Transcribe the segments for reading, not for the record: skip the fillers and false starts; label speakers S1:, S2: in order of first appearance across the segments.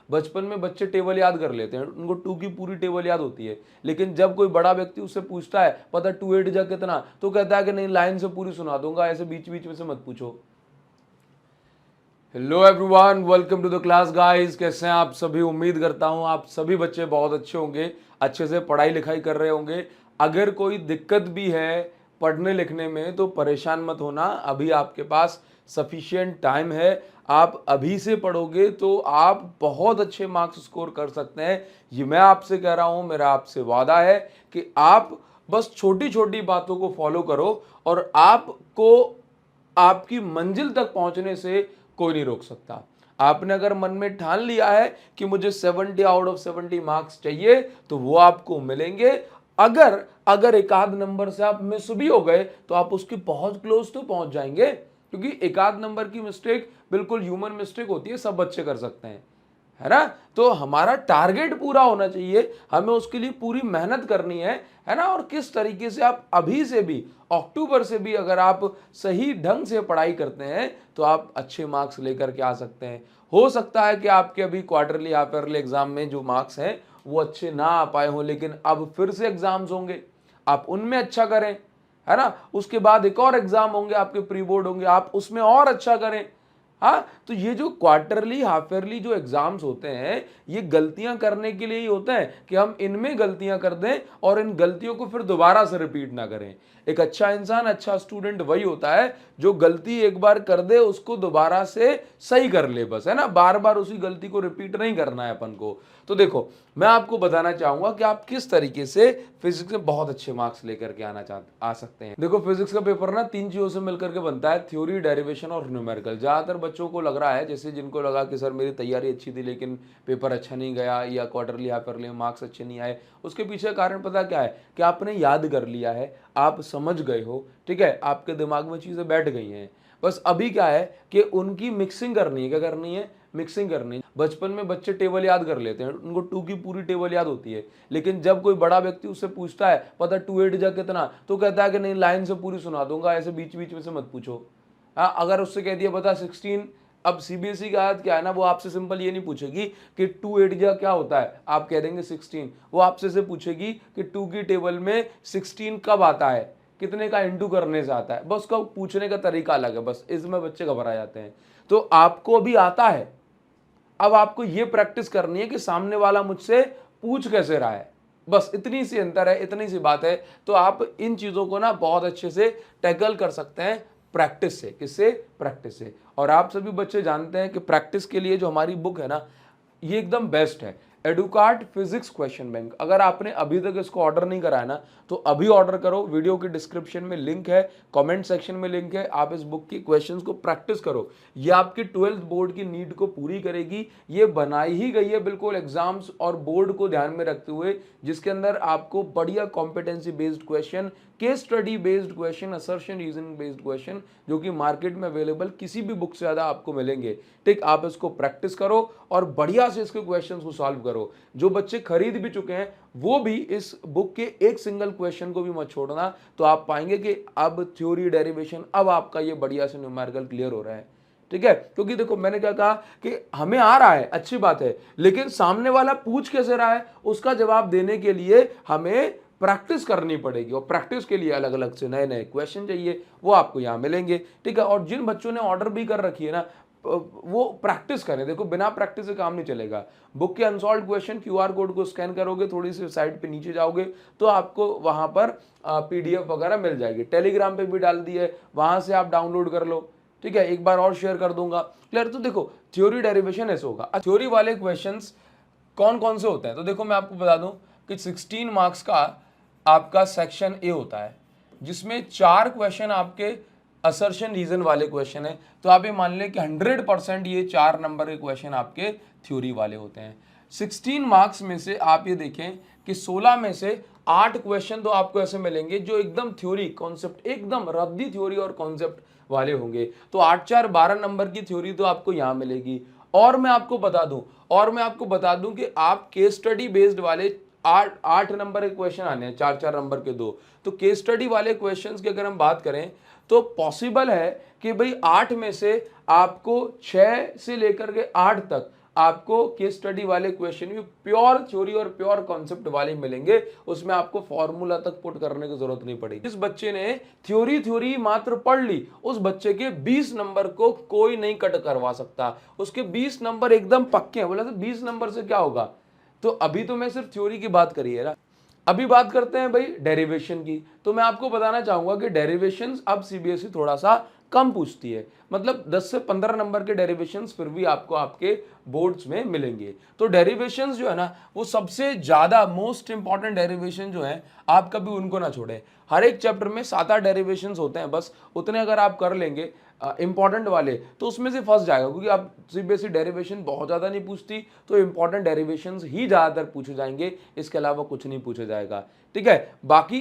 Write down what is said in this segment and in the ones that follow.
S1: बचपन में बच्चे टेबल याद कर लेते हैं, उनको 2 की पूरी टेबल याद होती है, लेकिन जब कोई बड़ा व्यक्ति उससे पूछता है पता 2 8 जा कितना, तो कहता है कि नहीं लाइन से पूरी सुना दूंगा, ऐसे बीच बीच में से मत पूछो। Hello everyone, welcome to the class guys. कैसे हैं आप सभी? उम्मीद करता हूं आप सभी बच्चे बहुत अच्छे होंगे, अच्छे से पढ़ाई लिखाई कर रहे होंगे। अगर कोई दिक्कत भी है पढ़ने लिखने में तो परेशान मत होना, अभी आपके पास सफिशिएंट टाइम है। आप अभी से पढ़ोगे तो आप बहुत अच्छे मार्क्स स्कोर कर सकते हैं, ये मैं आपसे कह रहा हूं। मेरा आपसे वादा है कि आप बस छोटी छोटी बातों को फॉलो करो और आपको आपकी मंजिल तक पहुंचने से कोई नहीं रोक सकता। आपने अगर मन में ठान लिया है कि मुझे 70 आउट ऑफ 70 मार्क्स चाहिए तो वो आपको मिलेंगे। अगर अगर एक आध नंबर से आप मिस भी हो गए तो आप उसके बहुत क्लोज तो पहुंच जाएंगे, क्योंकि एक आध नंबर की मिस्टेक बिल्कुल ह्यूमन मिस्टेक होती है, सब बच्चे कर सकते हैं, है ना। तो हमारा टारगेट पूरा होना चाहिए, हमें उसके लिए पूरी मेहनत करनी है ना। और किस तरीके से आप अभी से भी, अक्टूबर से भी अगर आप सही ढंग से पढ़ाई करते हैं तो आप अच्छे मार्क्स लेकर के आ सकते हैं। हो सकता है कि आपके अभी क्वार्टरली हाफ ईयरली एग्जाम में जो मार्क्स हैं वो अच्छे ना आ पाए हों, लेकिन अब फिर से एग्जाम्स होंगे, आप उनमें अच्छा करें, है ना। उसके बाद एक और एग्जाम होंगे, आपके प्री बोर्ड होंगे, आप उसमें और अच्छा करें। हाँ, तो ये जो क्वार्टरली हाफ ईयरली जो एग्जाम्स होते हैं ये गलतियां करने के लिए ही होते हैं कि हम इनमें गलतियां कर दें और इन गलतियों को फिर दोबारा से रिपीट ना करें। एक अच्छा इंसान, अच्छा स्टूडेंट वही होता है जो गलती एक बार कर दे उसको दोबारा से सही कर ले, बस, है ना। बार बार उसी गलती को रिपीट नहीं करना है अपन को। तो देखो, मैं आपको बताना चाहूंगा कि आप किस तरीके से फिजिक्स में बहुत अच्छे मार्क्स लेकर के आ सकते हैं। देखो, फिजिक्स का पेपर ना 3 चीजों से मिलकर के बनता है, थ्योरी, डेरिवेशन और न्यूमेरिकल। ज्यादातर बच्चों को लग रहा है, जैसे जिनको लगा कि सर मेरी तैयारी अच्छी थी लेकिन पेपर अच्छा नहीं गया या क्वार्टरली हाफ ईयरली में मार्क्स अच्छे नहीं आए, उसके पीछे कारण पता क्या है कि आपने याद कर लिया है, आप समझ गए हो, ठीक है, आपके दिमाग में चीजें बैठ गई हैं। बस अभी क्या है कि उनकी मिक्सिंग करनी है। क्या करनी है? मिक्सिंग करनी। बचपन में बच्चे टेबल याद कर लेते हैं, उनको 2 की पूरी टेबल याद होती है, लेकिन जब कोई बड़ा व्यक्ति उससे पूछता है पता 2 8 जा कितना, तो कहता है कि नहीं लाइन से पूरी सुना दूंगा, ऐसे बीच बीच में से मत पूछो। हाँ, अगर उससे कह दिया पता 16, अब सीबीएसई का आदत क्या है ना, वो आपसे सिंपल ये नहीं पूछेगी कि 2 8 जा क्या होता है, आप कह देंगे 16। वो आपसे से पूछेगी कि 2 की टेबल में 16 कब आता है, कितने का इंटू करने से आता है। बस उसका पूछने का तरीका अलग है, बस इसमें बच्चे घबरा जाते हैं। तो आपको अभी आता है, अब आपको ये प्रैक्टिस करनी है कि सामने वाला मुझसे पूछ कैसे रहा है, बस इतनी सी अंतर है, इतनी सी बात है। तो आप इन चीजों को ना बहुत अच्छे से टैकल कर सकते हैं प्रैक्टिस से। किससे? प्रैक्टिस से। और आप सभी बच्चे जानते हैं कि प्रैक्टिस के लिए जो हमारी बुक है ना, ये एकदम बेस्ट है, एडुकार्ट फिजिक्स क्वेश्चन बैंक। अगर आपने अभी तक इसको ऑर्डर नहीं करा है ना तो अभी ऑर्डर करो, वीडियो के डिस्क्रिप्शन में लिंक है, कमेंट सेक्शन में लिंक है। आप इस बुक की क्वेश्चंस को प्रैक्टिस करो, ये आपकी 12th बोर्ड की नीड को पूरी करेगी। ये बनाई ही गई है बिल्कुल एग्जाम्स और बोर्ड को ध्यान में रखते हुए, जिसके अंदर आपको बढ़िया competency based question, case study based question, assertion reasoning based question, जो कि मार्केट में अवेलेबल किसी भी बुक से ज्यादा आपको मिलेंगे। ठीक, आप इसको प्रैक्टिस करो और बढ़िया से इसके क्वेश्चंस को सॉल्व करो। जो बच्चे खरीद भी चुके हैं वो भी इस बुक के एक सिंगल क्वेश्चन को भी मत छोड़ना, तो आप पाएंगे कि अब थ्योरी, डेरिवेशन, अब आपका ये बढ़िया से न्यूमेरिकल क्लियर हो रहा है। ठीक है, क्योंकि देखो मैंने क्या कहा कि हमें आ रहा है, अच्छी बात है, लेकिन सामने वाला पूछ कैसे रहा है उसका जवाब देने के लिए हमें प्रैक्टिस करनी पड़ेगी, और प्रैक्टिस के लिए अलग अलग से नए नए क्वेश्चन चाहिए, वो आपको यहाँ मिलेंगे। ठीक है, और जिन बच्चों ने ऑर्डर भी कर रखी है ना, वो प्रैक्टिस करें। देखो, बिना प्रैक्टिस से काम नहीं चलेगा। बुक के अनसॉल्व क्वेश्चन क्यूआर कोड को स्कैन करोगे, थोड़ी सी साइड पे नीचे जाओगे तो आपको वहां पर पीडीएफ वगैरह मिल जाएगी। टेलीग्राम पे भी डाल दी है, वहां से आप डाउनलोड कर लो। ठीक है, एक बार और शेयर कर दूंगा। क्लियर? तो देखो, थ्योरी, डेरिवेशन ऐसे होगा। थ्योरी वाले क्वेश्चंस कौन कौन से होते हैं तो देखो मैं आपको बता दूं कि 16 मार्क्स का आपका सेक्शन ए होता है, जिसमें 4 क्वेश्चन आपके असर्शन रीजन वाले क्वेश्चन है। तो आप ये मान लें कि 100% ये 4 नंबर के क्वेश्चन आपके थ्योरी वाले होते हैं। 16 मार्क्स में से आप ये देखें कि 16 में से 8 क्वेश्चन तो आपको ऐसे मिलेंगे जो एकदम थ्योरी कॉन्सेप्ट, एकदम रद्दी थ्योरी और कॉन्सेप्ट वाले होंगे। तो 8 4 12 नंबर की थ्योरी तो आपको यहां मिलेगी। और मैं आपको बता दूं कि आप केस स्टडी बेस्ड वाले 8 नंबर के क्वेश्चन आने हैं, 4 4 नंबर के 2। तो केस स्टडी वाले क्वेश्चंस की अगर हम बात करें तो पॉसिबल है कि भाई 8 में से आपको 6 से लेकर के 8 तक आपको केस स्टडी वाले क्वेश्चन भी प्योर थ्योरी और प्योर कॉन्सेप्ट वाले मिलेंगे, उसमें आपको फॉर्मूला तक पुट करने की जरूरत नहीं पड़ेगी। जिस बच्चे ने थ्योरी मात्र पढ़ ली, उस बच्चे के 20 नंबर को कोई नहीं कट करवा सकता, उसके 20 नंबर एकदम पक्के हैं। बोला तो 20 नंबर से क्या होगा, तो अभी तो मैं सिर्फ थ्योरी की बात करी है ना। अभी बात करते हैं भाई डेरिवेशन की। तो मैं आपको बताना चाहूंगा कि डेरिवेशंस अब सीबीएसई थोड़ा सा कम पूछती है, मतलब 10 से 15 नंबर के डेरिवेशंस फिर भी आपको आपके बोर्ड्स में मिलेंगे। तो डेरिवेशंस जो है ना, वो सबसे ज्यादा मोस्ट इंपॉर्टेंट डेरिवेशन जो है, आप कभी उनको ना छोड़ें। हर एक चैप्टर में 7-8 डेरिवेशंस होते हैं, बस उतने अगर आप कर लेंगे इंपॉर्टेंट वाले, तो उसमें से फंस जाएगा, क्योंकि आप सीबीएसई डेरिवेशन बहुत ज़्यादा नहीं पूछती, तो इंपॉर्टेंट डेरिवेशंस ही ज़्यादातर पूछे जाएंगे, इसके अलावा कुछ नहीं पूछा जाएगा। ठीक है, बाकी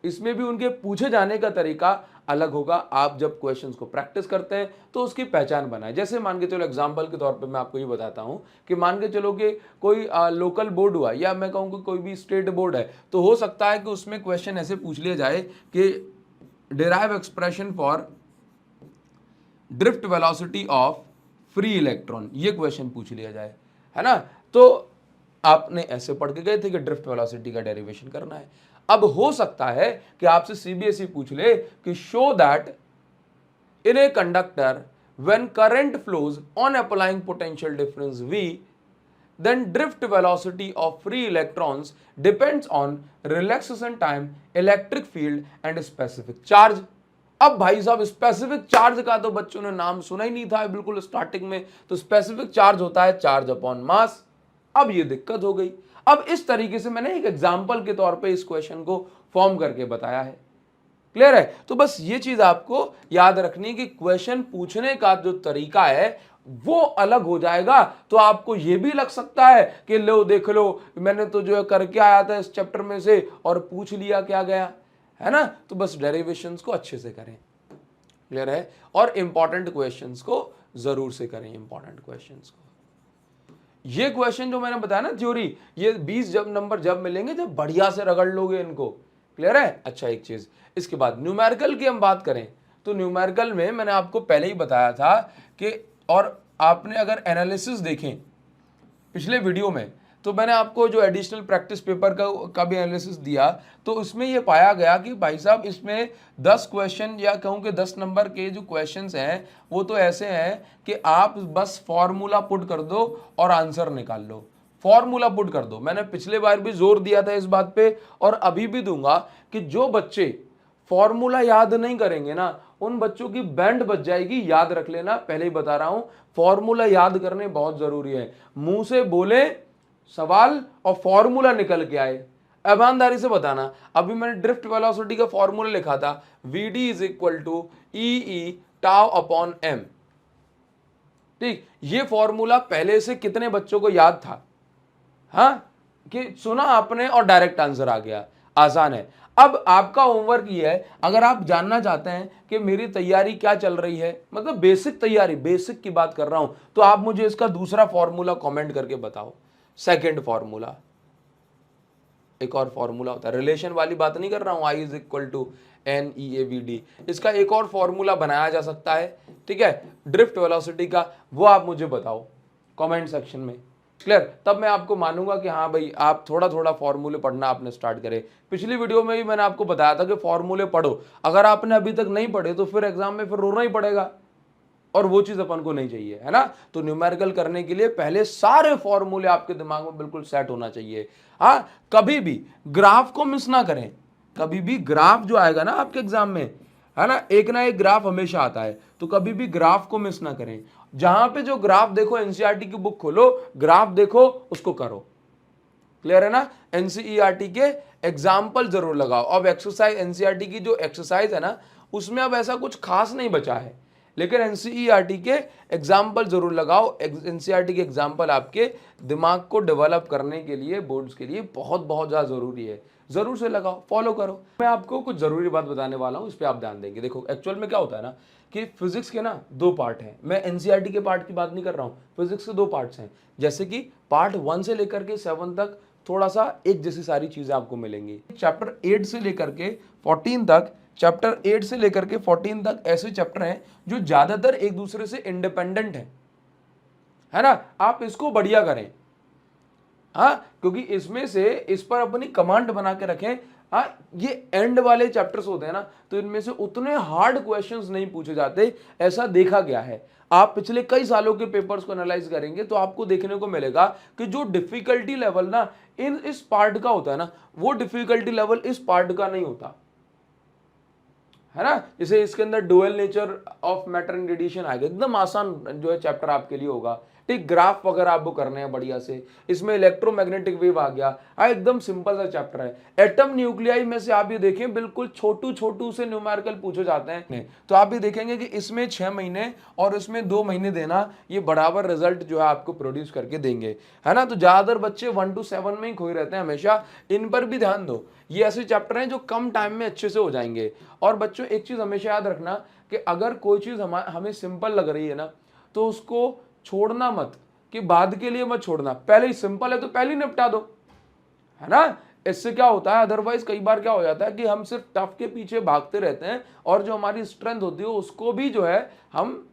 S1: इसमें भी उनके पूछे जाने का तरीका अलग होगा। आप जब क्वेश्चंस को प्रैक्टिस करते हैं तो उसकी पहचान बनाए। जैसे मान के चलो, एग्जांपल के तौर पे मैं आपको ये बताता हूं कि मान के चलो कि कोई लोकल बोर्ड हुआ, या मैं कहूँ कि कोई भी स्टेट बोर्ड है, तो हो सकता है कि उसमें क्वेश्चन ऐसे पूछ लिया जाए कि derive expression for drift velocity of free electron, ये क्वेश्चन पूछ लिया जाए, है ना। तो आपने ऐसे पढ़ के गए थे कि ड्रिफ्ट वेलोसिटी का डेरिवेशन करना है। अब हो सकता है कि आपसे सीबीएसई पूछ ले कि show that in a conductor when current flows on applying potential difference V, then drift velocity of free electrons depends on relaxation time, electric field and specific charge। अब भाई साहब, स्पेसिफिक चार्ज का तो बच्चों ने नाम सुना ही नहीं था बिल्कुल स्टार्टिंग में। तो स्पेसिफिक चार्ज होता है चार्ज अपॉन मास। अब ये दिक्कत हो गई। अब इस तरीके से मैंने एक एग्जांपल के तौर पे इस क्वेश्चन को फॉर्म करके बताया है। क्लियर है। तो बस ये चीज आपको याद रखनी है कि क्वेश्चन पूछने का जो तरीका है वो अलग हो जाएगा। तो आपको ये भी लग सकता है कि लो देख लो, मैंने तो जो है करके आया था इस चैप्टर में से और पूछ लिया क्या गया, है ना। तो बस डेरिवेशंस को अच्छे से करें। क्लियर है। और इंपॉर्टेंट क्वेश्चंस को जरूर से करें, इंपॉर्टेंट क्वेश्चंस को। ये क्वेश्चन जो मैंने बताया ना थ्योरी, ये 20 नंबर जब मिलेंगे जब बढ़िया से रगड़ लोगे इनको। क्लियर है। अच्छा, एक चीज इसके बाद न्यूमेरिकल की हम बात करें तो न्यूमेरिकल में मैंने आपको पहले ही बताया था कि, और आपने अगर एनालिसिस देखें पिछले वीडियो में, तो मैंने आपको जो एडिशनल प्रैक्टिस पेपर का भी एनालिसिस दिया, तो उसमें ये पाया गया कि भाई साहब इसमें 10 क्वेश्चन, या कहूँ कि 10 नंबर के जो क्वेश्चंस हैं वो तो ऐसे हैं कि आप बस फॉर्मूला पुट कर दो और आंसर निकाल लो। फॉर्मूला पुट कर दो। मैंने पिछले बार भी जोर दिया था इस बात पे और अभी भी दूंगा कि जो बच्चे फॉर्मूला याद नहीं करेंगे ना, उन बच्चों की बैंड बच जाएगी। याद रख लेना, पहले ही बता रहा हूं, फॉर्मूला याद करने बहुत जरूरी है। मुंह से बोले सवाल और फॉर्मूला निकल के आए। ईमानदारी से बताना, अभी मैंने ड्रिफ्ट वेलोसिटी का फॉर्मूला लिखा था, VD is equal to EE tau upon M। ठीक, ये फॉर्मूला पहले से कितने बच्चों को याद था? हाँ, कि सुना आपने और डायरेक्ट आंसर आ गया। आसान है। अब आपका होमवर्क ये है, अगर आप जानना चाहते हैं कि मेरी तैयारी क्या चल रही है, मतलब बेसिक तैयारी, बेसिक की बात कर रहा हूं, तो आप मुझे इसका दूसरा फॉर्मूला कमेंट करके बताओ। सेकंड फॉर्मूला, एक और फॉर्मूला होता है, रिलेशन वाली बात नहीं कर रहा हूं, I is equal to NEAVD। इसका एक और फॉर्मूला बनाया जा सकता है, ठीक है, ड्रिफ्ट वेलोसिटी का, वो आप मुझे बताओ कमेंट सेक्शन में। क्लियर। तब मैं आपको मानूंगा कि हाँ भाई, आप थोड़ा थोड़ा फॉर्मूले पढ़ना आपने स्टार्ट करे। पिछली वीडियो में भी मैंने आपको बताया था कि फॉर्मूले पढ़ो। अगर आपने अभी तक नहीं पढ़े तो फिर एग्जाम में फिर रोना ही पड़ेगा, और वो चीज अपन को नहीं चाहिए, है ना। तो न्यूमेरिकल करने के लिए पहले सारे फॉर्मूले आपके दिमाग में बिल्कुल सेट होना चाहिए। हाँ, कभी भी ग्राफ को मिस ना करें। कभी भी ग्राफ जो आएगा ना आपके एग्जाम में, है ना एक ग्राफ हमेशा आता है, तो कभी भी ग्राफ को मिस ना करें। जहां पे जो ग्राफ देखो, एनसीईआरटी की बुक खोलो, ग्राफ देखो, उसको करो। क्लियर है ना। एनसीईआरटी के एग्जाम्पल जरूर लगाओ। अब एक्सरसाइज, एनसीईआरटी की जो एक्सरसाइज है ना, उसमें अब ऐसा कुछ खास नहीं बचा है, लेकिन एनसीईआरटी के एग्जाम्पल जरूर लगाओ। एनसीईआरटी के एग्जाम्पल आपके दिमाग को डेवलप करने के लिए, बोर्ड्स के लिए बहुत बहुत ज़्यादा ज़रूरी है। जरूर से लगाओ, फॉलो करो। मैं आपको कुछ ज़रूरी बात बताने वाला हूँ, इस पर आप ध्यान देंगे। देखो, एक्चुअल में क्या होता है ना कि फिजिक्स के ना 2 पार्ट हैं। मैं एनसीईआरटी के पार्ट की बात नहीं कर रहा हूँ, फिजिक्स के 2 पार्ट्स हैं। जैसे कि पार्ट 1 से लेकर के 7 तक थोड़ा सा एक जैसी सारी चीज़ें आपको मिलेंगी। चैप्टर 8 से लेकर के 14 तक, चैप्टर 8 से लेकर के 14 तक ऐसे चैप्टर हैं जो ज़्यादातर एक दूसरे से इंडिपेंडेंट हैं, है ना, आप इसको बढ़िया करें। हाँ, क्योंकि इसमें से इस पर अपनी कमांड बना के रखें। हाँ, ये एंड वाले चैप्टर्स होते हैं ना, तो इनमें से उतने हार्ड क्वेश्चंस नहीं पूछे जाते, ऐसा देखा गया है। आप पिछले कई सालों के पेपर्स को एनालाइज करेंगे तो आपको देखने को मिलेगा कि जो डिफिकल्टी लेवल ना इस पार्ट का होता है ना, वो डिफिकल्टी लेवल इस पार्ट का नहीं होता, है ना। जैसे इसके अंदर dual nature of matter and radiation आएगा, एकदम आसान जो है चैप्टर आपके लिए होगा। ठीक, ग्राफ वगैरह आपको करने हैं बढ़िया से। इसमें इलेक्ट्रोमैग्नेटिक वेव आ गया, एकदम सिंपल सा चैप्टर है। एटम न्यूक्लियाई में से आप ये देखें बिल्कुल छोटू छोटू से न्यूमेरिकल पूछे जाते हैं, तो आप ये देखेंगे कि इसमें 6 महीने और इसमें 2 महीने देना, ये बराबर रिजल्ट जो है आपको प्रोड्यूस करके देंगे, है ना। तो ज्यादातर बच्चे 1 to 7 में ही खोए रहते हैं हमेशा, इन पर भी ध्यान दो। ये ऐसे चैप्टर हैं जो कम टाइम में अच्छे से हो जाएंगे। और बच्चों एक चीज हमेशा याद रखना कि अगर कोई चीज हमें सिंपल लग रही है ना, तो उसको छोड़ना मत, कि बाद के लिए मत छोड़ना, पहले ही सिंपल है तो पहले ही निपटा दो, है ना। इससे क्या होता है, अदरवाइज कई बार क्या हो जाता है कि हम सिर्फ टफ के पीछे भागते रहते हैं और जो हमारी स्ट्रेंथ होती है उसको भी जो है हम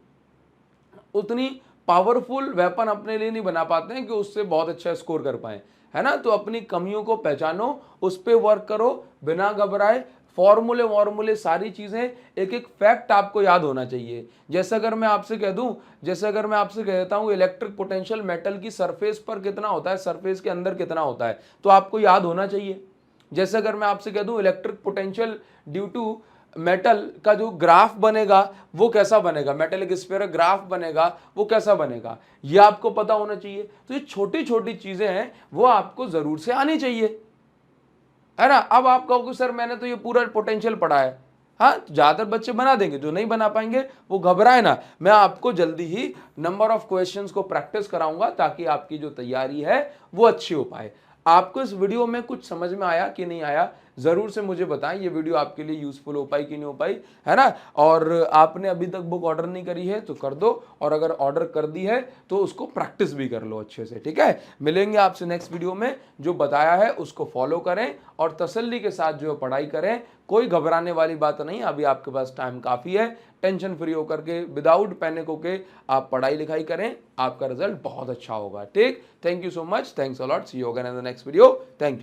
S1: उतनी पावरफुल वेपन अपने लिए नहीं बना पाते हैं कि उससे बहुत अच्छा स्कोर कर पाए, है ना। तो अपनी कमियों को पहचानो, उस पर वर्क करो बिना घबराए। फॉर्मूले सारी चीजें, एक एक फैक्ट आपको याद होना चाहिए। जैसे अगर मैं आपसे कह दूं, जैसे अगर मैं आपसे कह देता हूं इलेक्ट्रिक पोटेंशियल मेटल की सरफेस पर कितना होता है, सरफेस के अंदर कितना होता है, तो आपको याद होना चाहिए। जैसे अगर मैं आपसे कह दूं electric potential due to metal का जो ग्राफ बनेगा वो कैसा बनेगा, मेटेलिक स्फीयर ग्राफ बनेगा वो कैसा बनेगा, ये आपको पता होना चाहिए। तो ये छोटी छोटी चीजें हैं, वो आपको जरूर से आनी चाहिए, है ना। अब आप कहोगे सर मैंने तो ये पूरा पोटेंशियल पढ़ा है, हाँ, तो ज्यादातर बच्चे बना देंगे, जो नहीं बना पाएंगे वो घबराए ना। मैं आपको जल्दी ही नंबर ऑफ क्वेश्चंस को प्रैक्टिस कराऊंगा ताकि आपकी जो तैयारी है वो अच्छी हो पाए। आपको इस वीडियो में कुछ समझ में आया कि नहीं आया, जरूर से मुझे बताएं। ये वीडियो आपके लिए यूजफुल हो पाई कि नहीं हो पाई, है ना। और आपने अभी तक बुक ऑर्डर नहीं करी है तो कर दो, और अगर ऑर्डर कर दी है तो उसको प्रैक्टिस भी कर लो अच्छे से, ठीक है। मिलेंगे आपसे नेक्स्ट वीडियो में। जो बताया है उसको फॉलो करें और तसल्ली के साथ जो पढ़ाई करें, कोई घबराने वाली बात नहीं। अभी आपके पास टाइम काफी है, टेंशन फ्री होकर के विदाउट पैनिक होके आप पढ़ाई लिखाई करें, आपका रिजल्ट बहुत अच्छा होगा। ठीक, thank you so much, thanks a lot, see you again in the next video, thank you.